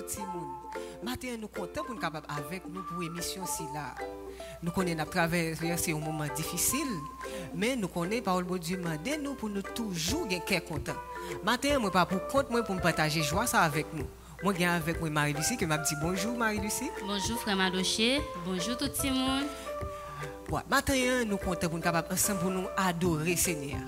tout le monde. Matin, nous comptons pour nous capables avec nous pour l'émission si là. Nous connaissons à traverser un moment difficile, mais nous connaissons par le Dieu demander nous pour nous toujours être content. Matin, moi pas pour compte moi pour me partager joie ça avec nous. Moi viens avec moi Marie-Lucie qui m'a dit bonjour Marie-Lucie. Bonjour frère Madoché, bonjour tout le monde. Ouais, matin, nous comptons pour nous capables ensemble pour nous adorer Seigneur.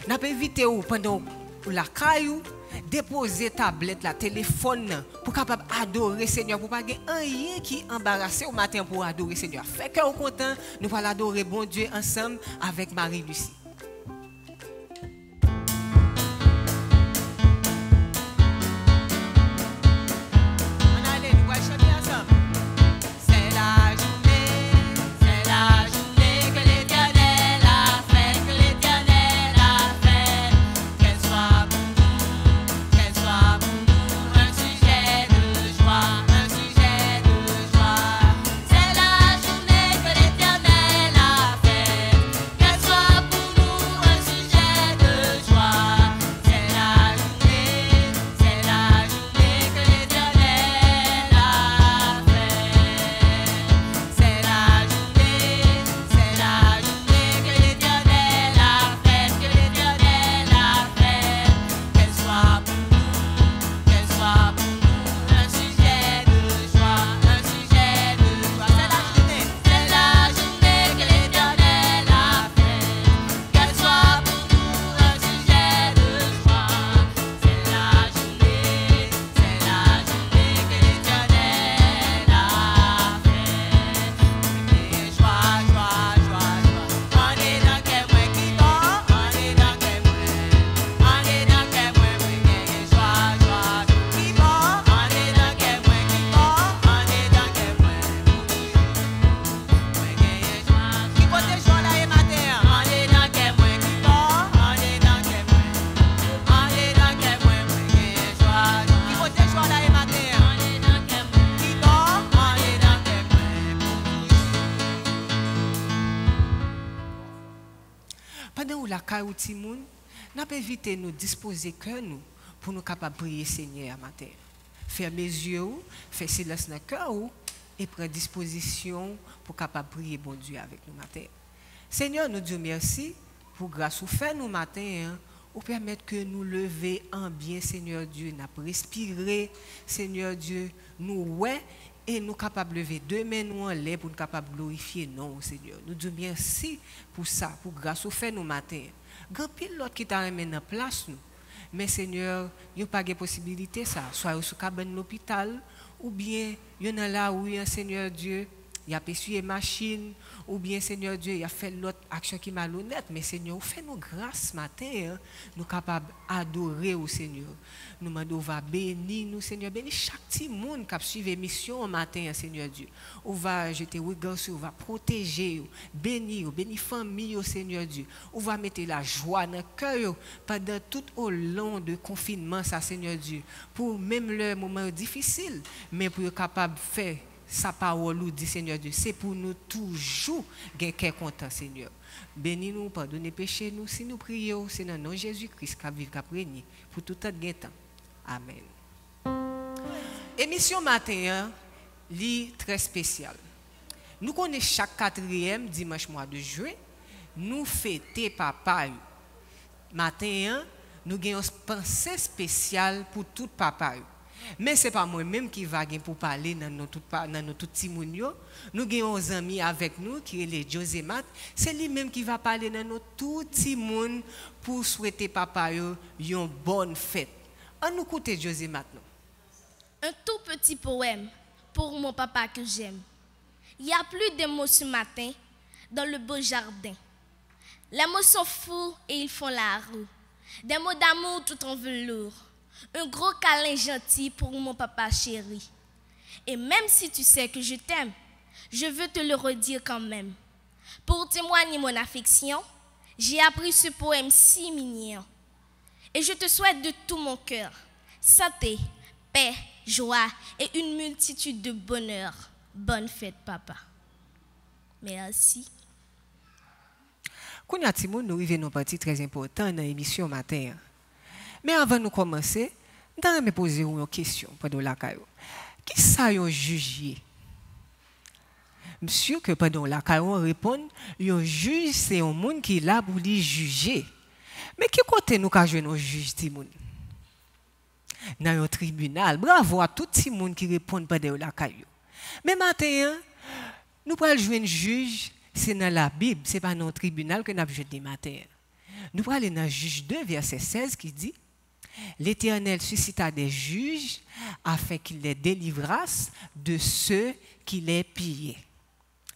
N'a pas invité ou pendant la caillou déposer tablette la téléphone pour capable adorer Seigneur pour pas rien qui embarrasser au matin pour adorer Seigneur. Fait que au content nous allons adorer bon Dieu ensemble avec Marie-Lucie. Pendant où la caille ou Timoun, n'a pas évité nous disposer cœur nous pour nous capables prier Seigneur matin. Fermez les yeux, faire silence dans le cœur et prendre disposition pour capable prier bon Dieu avec nous matin. Seigneur, nous disons merci pour grâce ou fait nous matin ou permettre que nous lever en bien Seigneur Dieu, nous respirer Seigneur Dieu, nous ouais et nous capables de lever deux mains nous en l'air pour nous capables de glorifier non Seigneur. Nous disons merci pour ça, pour grâce au fait nous matin. Grand pile l'autre qui t'a amené en place nous. Mais Seigneur, il n'y a pas de possibilité ça, soit sur cabane l'hôpital ou bien il y en a là où il y a un Seigneur Dieu, il a essuyé machine ou bien Seigneur Dieu, il a fait l'autre action qui est malhonnête, mais Seigneur, fais-nous grâce matin, nous capables d'adorer au Seigneur. Nous demandons va bénir nous Seigneur, bénis chaque petit monde qui a suivi l'émission matin Seigneur Dieu. On va jeter regard sur, on va protéger, bénir, bénir famille au Seigneur Dieu. On va mettre la joie dans le cœur pendant tout au long de confinement ça Seigneur Dieu. Pour même le moment difficile, mais pour être capable de faire sa parole nous dit Seigneur Dieu, c'est pour nous toujours gagner content Seigneur. Bénis-nous, pardonnez péché nous si nous prions, c'est dans le nom de Jésus-Christ qui vit, qui régné pour tout temps temps. Amen. Émission matin, lit très spéciale. Nous connaissons chaque 4e dimanche mois de juin, nous fêtons papa. Matin, nous avons une pensée spéciale pour tout papa. Mais ce n'est pas moi-même qui va pour parler dans nos tout petits mounio. Nous avons des amis avec nous qui est les Josémat. C'est lui-même qui va parler dans nos tout petits moun pour souhaiter papa une bonne fête. On nous écoute Josémat. Un tout petit poème pour mon papa que j'aime. Il y a plus de mots ce matin dans le beau jardin. Les mots sont fous et ils font la roue. Des mots d'amour tout en velours. Un gros câlin gentil pour mon papa chéri. Et même si tu sais que je t'aime, je veux te le redire quand même. Pour témoigner mon affection, j'ai appris ce poème si mignon. Et je te souhaite de tout mon cœur santé, paix, joie et une multitude de bonheur. Bonne fête, papa. Merci. Kounya Timoun, nous arrivons à une partie très importante dans l'émission matin. Mais avant de commencer, nous allons me poser une question pendant la caillou. Qui ça yon juge? Monsieur que pendant la on répond, un juge c'est un monde qui est là pour les juger. Mais qui côté nous ka jouer un juge ti moun? Dans un tribunal. Bravo à tout le monde qui répond pendant la caillou. Mais matin, nous pral jouer un juge, c'est dans la Bible, c'est pas dans le tribunal que nous joué des matin. Nous pral aller dans Juge 2 verset 16 qui dit l'Éternel suscita des juges afin qu'il les délivrasse de ceux qui les pillaient.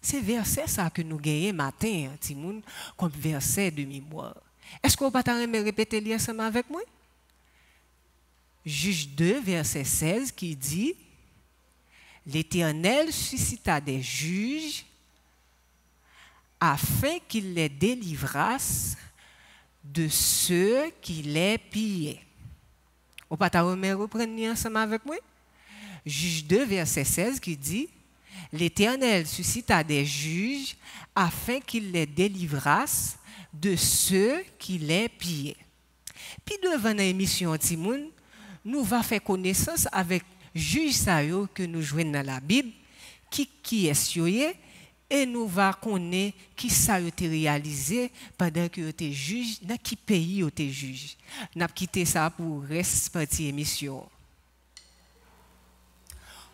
C'est verset ça que nous gagnons matin, Timoun, comme verset de mémoire. Est-ce qu'on peut répéter ensemble avec moi? Juge 2, verset 16, qui dit l'Éternel suscita des juges afin qu'il les délivrasse de ceux qui les pillaient. On peut reprendre ensemble avec moi? Juge 2, verset 16, qui dit l'Éternel suscita des juges afin qu'il les délivrasse de ceux qui les pillaient. Puis devant l'émission Timoun, nous va faire connaissance avec juge Sayo que nous jouons dans la Bible, qui est soyé, et nous va connaître qui ça été réalisé pendant que tu es juge, dans quel pays tu es juge. Nous avons quitté ça pour reste partie émission.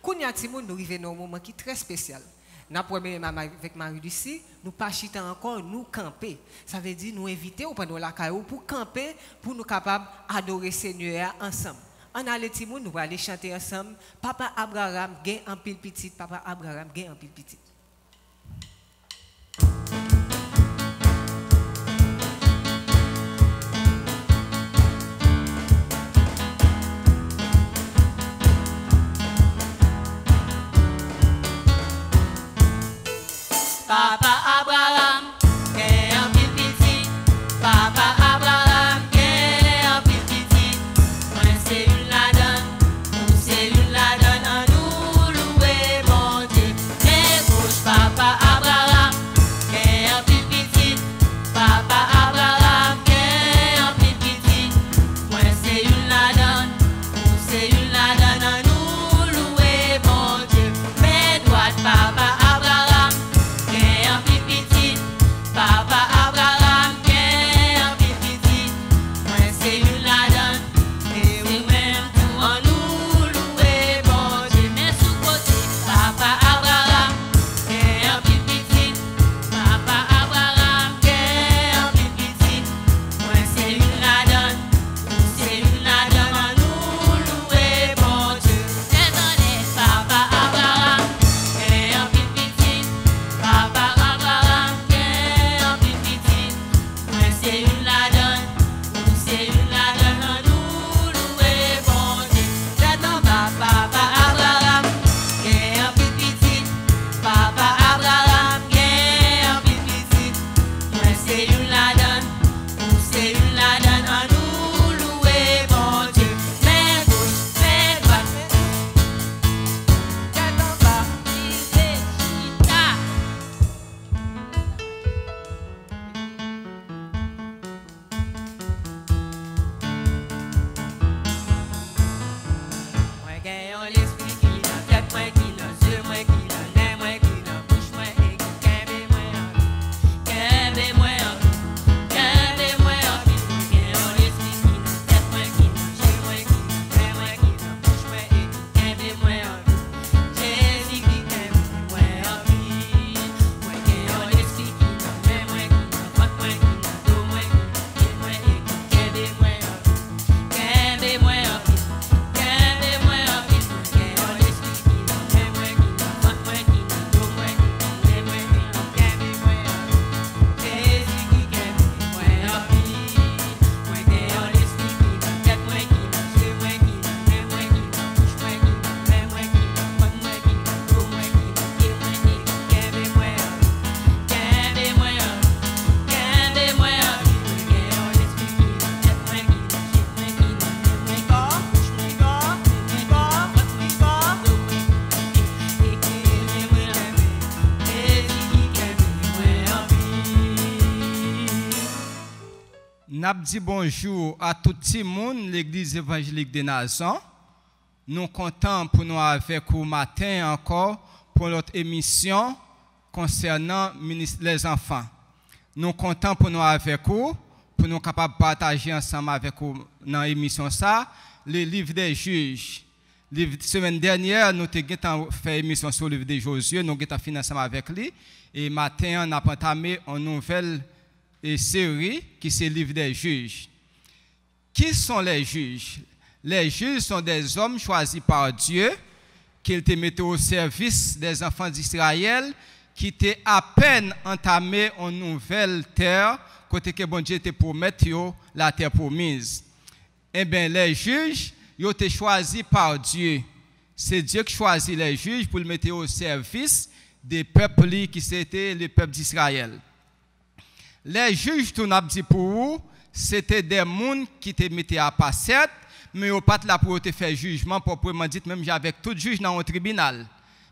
Kounya Timoun, nous arrivons dans un moment qui est très spécial. Nous avons avec Marie-Lucie, nous pas chiter encore, nous camper. Ça veut dire nous inviter pendant la caillou pour camper, pour nous capables d'adorer Seigneur ensemble. On a les Timoun, nous allons aller chanter ensemble. Papa Abraham gagne un pile petit, Papa Abraham gagne un pile petit. Papa Abraham, gagne un pile petit. Papa Abraham, gagne un pile petit. Moi c'est une la donne, nous c'est une la donne à nous louer mon Dieu. Mais bouge Papa Abraham, gagne un pile petit. Papa Abraham, gagne un pile petit. Moi c'est une la donne, nous c'est une la donne à nous louer mon Dieu. Mais droite Papa Abraham, Papa Abraham, un petit, moi c'est une la donne, et vous-même tout en nous louer, bon Dieu, mais sous côté, Papa Abraham, un petit, Papa Abraham, un petit, moi c'est une la donne, c'est une la donne en nous louer, bon Dieu, attendez, Papa Abraham, un petit, Papa Abraham, c'est une la donne, c'est une la donne à nous louer, bon Dieu. J'attends Papa Abraham, un petit, Papa Abraham, un petit. Moi c'est une la donne, c'est une la donne à nous louer, bon Dieu. Mais gauche, mais droite, j'attends pas, il est chita. Moi gagne l'esprit qui dans tête, moi qui dans yeux, moi qui dans nez, moi qui dans bouche, moi et qui kembe moi en vie, kembe moi en vie, kembe moi en vie. Moi gagne l'esprit qui dans tête, moi qui dans yeux, moi qui dans nez, moi qui dans bouche, moi et qui kembe moi en vie. Jésus qui kembe moi en vie. Moi gagne l'esprit qui dans nez, moi qui dans ventre, moi qui dans dos, moi qui dans pied, moi et qui kembe moi en vie, kembe moi en vie. N'a dit bonjour à tout le monde, l'église évangélique des nations. Nous comptons pour nous avec vous matin encore pour notre émission concernant les enfants. Nous comptons pour nous avec vous, pour nous capables de partager ensemble avec vous dans l'émission ça, le livre des juges. La semaine dernière, nous avons fait une émission sur le livre de Josué, nous avons fini ensemble avec lui. Et matin, on a entamé une nouvelle série qui est le livre des juges. Qui sont les juges? Les juges sont des hommes choisis par Dieu, qu'ils te mettent au service des enfants d'Israël, qui étaient à peine entamé une nouvelle terre, côté que bon Dieu te promet la terre promise. Eh bien, les juges, ils ont été choisis par Dieu. C'est Dieu qui choisit les juges pour le mettre au service des peuples qui étaient les peuples d'Israël. Les juges, tout n'a dit pour vous, c'était des gens qui te mettaient à passer, mais ils n'ont pas là pour te faire jugement, proprement dit, même avec tout juge dans un tribunal.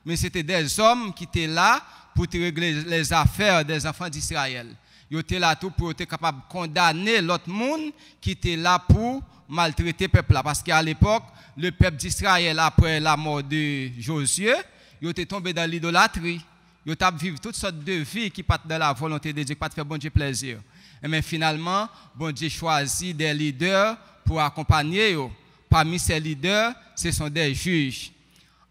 Mais c'était des hommes qui étaient là pour te régler les affaires des enfants d'Israël. Ils étaient là tout pour être capables de condamner l'autre monde qui était là pour maltraiter le peuple. Parce qu'à l'époque, le peuple d'Israël, après la mort de Josué, ils étaient tombés dans l'idolâtrie. Ils étaient vivre toutes sortes de vies qui partent dans la volonté de Dieu, qui ne faire bon Dieu plaisir. Mais finalement, bon Dieu choisit des leaders pour accompagner eux. Parmi ces leaders, ce sont des juges.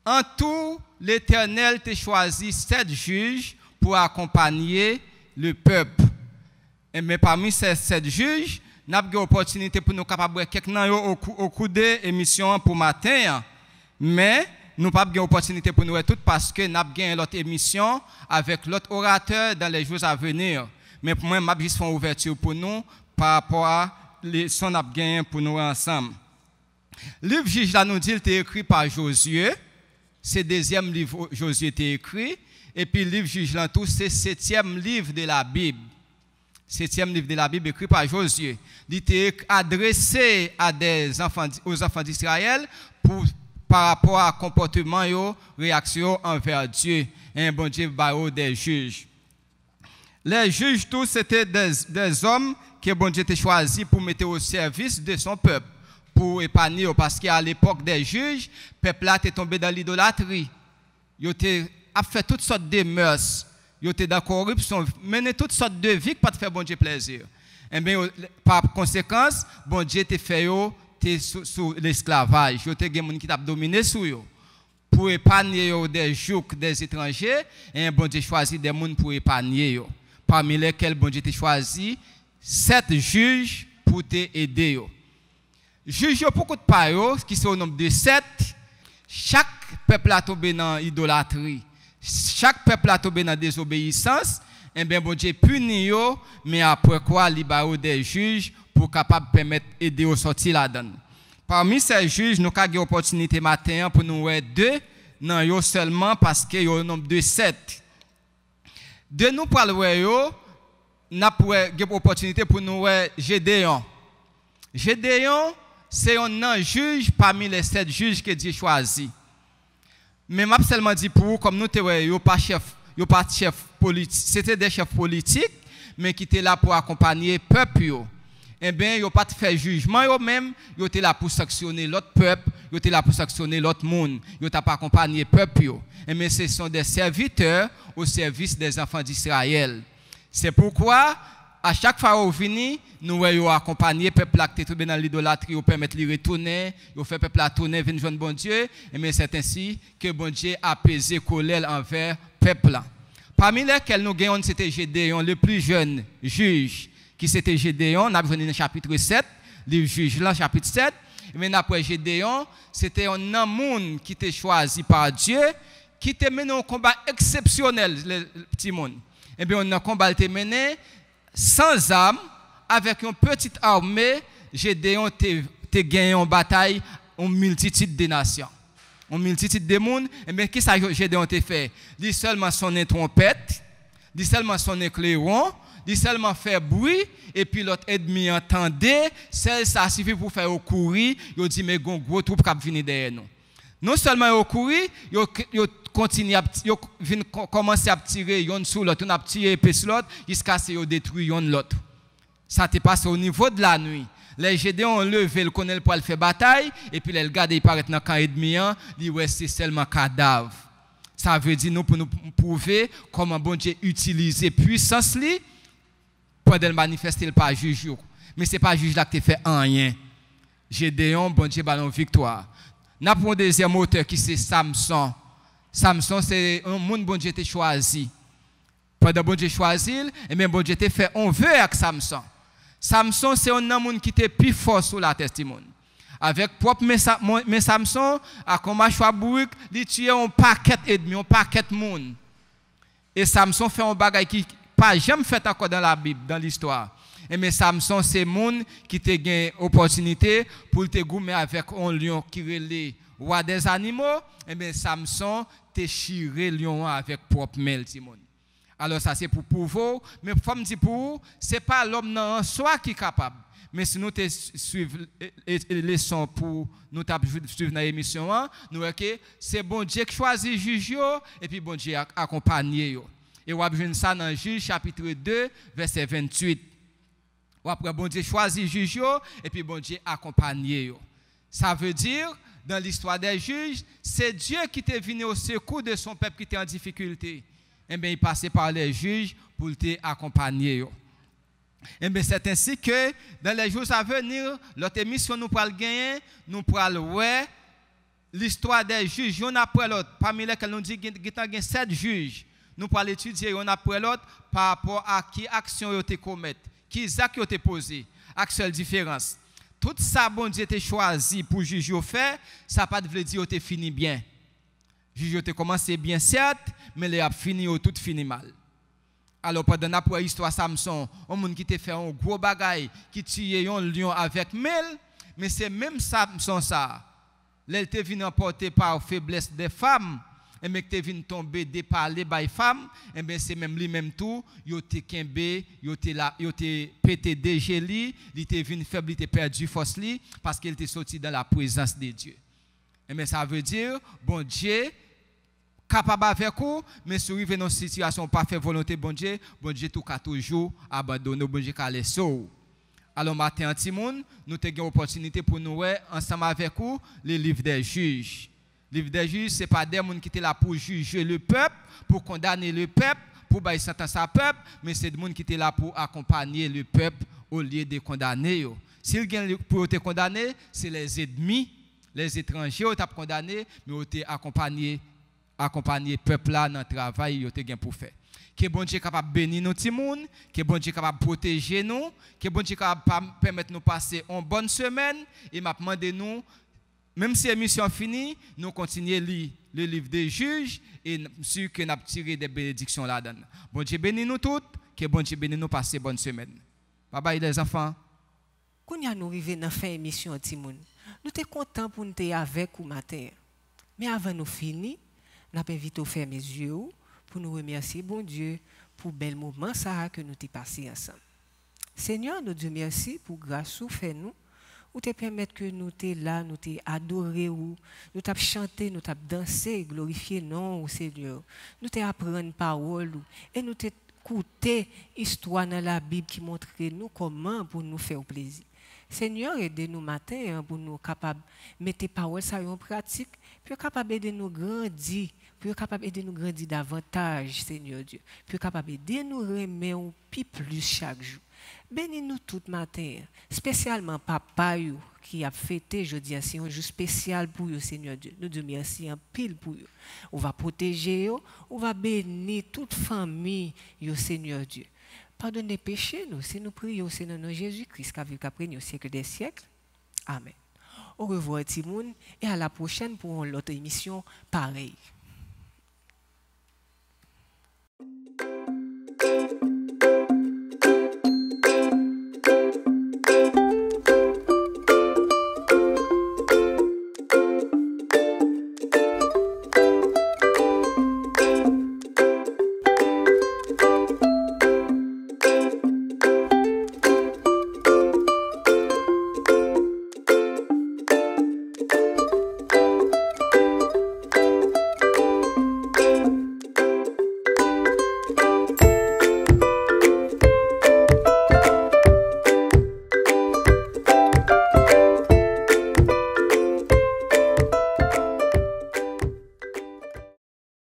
En tout, l'Éternel t'a choisi 7 juges pour accompagner le peuple. Mais parmi ces 7 juges, nous avons l'opportunité pour nous capables de quelqu'un au cours de l'émission pour matin. Mais nous n'avons pas l'opportunité pour nous tout parce que nous avons gagné l'autre émission avec l'autre orateur dans les jours à venir. Mais pour moi, je vais juste faire une ouverture pour nous par rapport à les sons que nous avons gagné pour nous ensemble. Le livre juge là nous dit qu'il était écrit par Josué. C'est le deuxième livre Josué était écrit. Et puis le livre juge là tout, c'est le 7e livre de la Bible. 7e livre de la Bible écrit par Josué. Il était adressé à aux enfants d'Israël par rapport à comportement et réaction envers Dieu. Un bon Dieu des juges. Les juges tous c'était des hommes que bon Dieu a choisi pour mettre au service de son peuple, pour épargner, parce qu'à l'époque des juges, le peuple là était tombé dans l'idolâtrie. Il a fait toutes sortes de mœurs. Ils étaient dans la corruption, mené toutes sortes de vies pour faire bon Dieu plaisir. Et bien, par conséquence, bon Dieu t'a fait sous l'esclavage. Il y a des gens qui t'ont dominé sur eux. Pour épargner des jougs, des étrangers, et bon Dieu choisit des gens pour épargner. Parmi lesquels bon Dieu t'a choisi 7 juges pour t'aider. Juges beaucoup de paroles qui sont au nombre de 7. Chaque peuple a tombé dans l'idolâtrie. Chaque peuple a tombé dans la désobéissance, et bien bon Dieu punit eux, mais après quoi, il y a des juges pour capable permettre d'aider au sortir là-dedans. Parmi ces juges, nous avons l'opportunité matin pour nous voir 2, non seulement parce qu'il y a un nombre de 7. De nous parler, nous avons l'opportunité pour nous voir Gédéon. Gédéon, c'est un juge parmi les 7 juges que Dieu choisit. Mais je seulement dit pour vous, comme nous ne pas chef politique, c'était des chefs politiques, mais qui étaient là pour accompagner le peuple. Eh bien, ils n'ont pas fait jugement eux-mêmes, ils étaient là pour sanctionner l'autre peuple, ils étaient là pour sanctionner l'autre monde, ils n'ont pas accompagné le peuple. Eh bien, ce sont des serviteurs au service des enfants d'Israël. C'est pourquoi, à chaque fois où vient, nous avons accompagné le peuple qui est tombé dans l'idolâtrie, nous permettre de retourner, nous fait le peuple tourner, venir joindre bon Dieu, et c'est ainsi que bon Dieu a apaisé colère envers le peuple. Parmi lesquels nous gagnons, c'était Gédéon, le plus jeune juge, qui c'était Gédéon, nous avons venu dans le chapitre 7, le juge là, chapitre 7, mais après Gédéon, c'était un homme qui était choisi par Dieu, qui était mené un combat exceptionnel, le petit monde. Et bien, on a un combat qui était mené sans armes, avec une petite armée, Gédéon a gagné en bataille une multitude de nations. Une multitude de monde. Et bien, qu'est-ce que Gédéon a fait? Il seulement sonné trompette, il seulement sonné clairon, il seulement fait bruit, et puis l'autre ennemi entendait, ça suffit pour faire courir, il dit, mais il y a un gros troupe qui vient derrière nous. Non seulement il courir, il continue à commencer à tirer yon sur l'autre, on a tiré épée sur l'autre, jusqu'à ce qu'il détruit yon l'autre. Ça te passe au niveau de la nuit. les Gédéon levé, le connaît pour le faire bataille, et puis le garde, il paraît dans le camp ennemi, il ouais, c'est seulement cadavre. Ça veut dire nous pour nous prouver comment bon Dieu utilise puissance li pour de manifester pas juge. Mais c'est pas juge là qui fait rien. Gédéon, bon Dieu, ballon victoire. N'a pour un deuxième auteur qui c'est Samson. Samson, c'est un monde bon Dieu t'a choisi. Pendant bon Dieu choisi, et bien bon Dieu t'a fait un vœu avec Samson. Samson, c'est un homme qui était plus fort sur la testimony. Avec propre mais Samson, a comme choix bourrique, il tue un paquet ennemi, un paquet monde. Et Samson fait un bagage qui pas jamais fait encore dans la Bible, dans l'histoire. Et mais Samson, c'est monde qui te gagne opportunité pour te goumer avec un lion qui relève roi des animaux. Et bien Samson te chiré lion avec propre mail, Timon. Alors ça c'est pour vous, mais pour me dire pour vous, c'est pas l'homme en soi qui est capable. Mais si nous suivons les leçons pour nous suivre dans l'émission, nous voyons que c'est bon Dieu qui choisit juge et puis bon Dieu accompagne. Et on va ça dans Juge chapitre 2, verset 28. Après, bon Dieu choisit juge et puis bon Dieu accompagne. Ça veut dire, dans l'histoire des juges, c'est Dieu qui est venu au secours de son peuple qui était en difficulté. Et bien, il passait par les juges pour t'accompagner. Et bien, c'est ainsi que dans les jours à venir, notre émission nous pourra gagner, nous pourra voir l'histoire des juges, un après l'autre. Parmi lesquels nous dit qu'il y a 7 juges. Nous pourrons l'étudier un après l'autre par rapport à qui action ils ont commis, qui actes ils ont posé, avec seule différence. Tout ça, bon Dieu a choisi pour juger au fait, ça pas veut dire que fini bien. Juger a commencé bien certes, mais il a fini tout fini mal. Alors pendant la histoire Samson, un monde qui te fait un gros bagaille, qui tue un lion avec mel, mais c'est même Samson ça. L'elle te venu emporter par faiblesse des femmes, et mais te venu tomber déparler par les femmes, et bien c'est même lui-même tout, yo te kembe, yo te pété dégeli, il te venu faible, il te perdu force li parce qu'il était sorti dans la présence de Dieu. Et bien ça veut dire bon Dieu capable avec vous, mais si vous arrivez dans une situation pas faire volonté bon Dieu tout cas toujours abandonner bon Dieu calé sou. Alors matin antimoun, nous avons une opportunité pour nous ensemble avec vous le livre des juges. Le livre des juges, ce n'est pas des gens qui étaient là pour juger le peuple, pour condamner le peuple, pour bailler sentence à peuple, mais c'est des gens qui étaient là pour accompagner le peuple au lieu de condamner. S'ils gagnent pour te condamner, c'est les ennemis, les étrangers qui ont condamné, mais ils ont accompagner le peuple là dans le travail qu'ils ont pour faire. Que bon Dieu est capable de bénir nos petits monde, que bon Dieu est capable de protéger nous, que bon Dieu est capable de permettre de nous passer une bonne semaine et m'a demandé nous, même si l'émission est finie, nous continuons à lire le livre des juges et sûr que nous avons tiré des bénédictions là-dedans. Bon Dieu bénit nous toutes, que bon Dieu bénit nous passer bonne semaine. Bye bye les enfants. Quand nous arrivons dans la fin de l'émission, nous sommes contents pour nous être avec vous matin. Mais avant de finir, nous avons invité à faire mes yeux pour nous remercier, bon Dieu, pour le bel moment que nous avons passé ensemble. Seigneur, nous Dieu merci pour grâce ou fait nous, ou te permettre que nous te là, nous te adorer ou nous t'ap chanter, nous t'ap danser, glorifier non, Seigneur. Nous te apprendre parole et nous te écouter histoire dans la Bible qui montre nous comment pour nous faire plaisir. Seigneur, aidez-nous matin pour nous capables de mettre paroles en pratique, pour capable de nous grandir, pour capable de nous grandir davantage, Seigneur Dieu, pour capable de nous remettre plus chaque jour. Bénis-nous tout matin, spécialement papa qui a fêté jeudi, c'est un jour spécial pour vous, Seigneur Dieu. Nous disons merci en pile pour vous. On va protéger vous, on va bénir toute famille, Seigneur Dieu. Pardonnez péchés nous, si nous prions, c'est dans nom Jésus-Christ qui a vécu après au siècle des siècles. Amen. Au revoir, Timoun, et à la prochaine pour une autre émission pareille.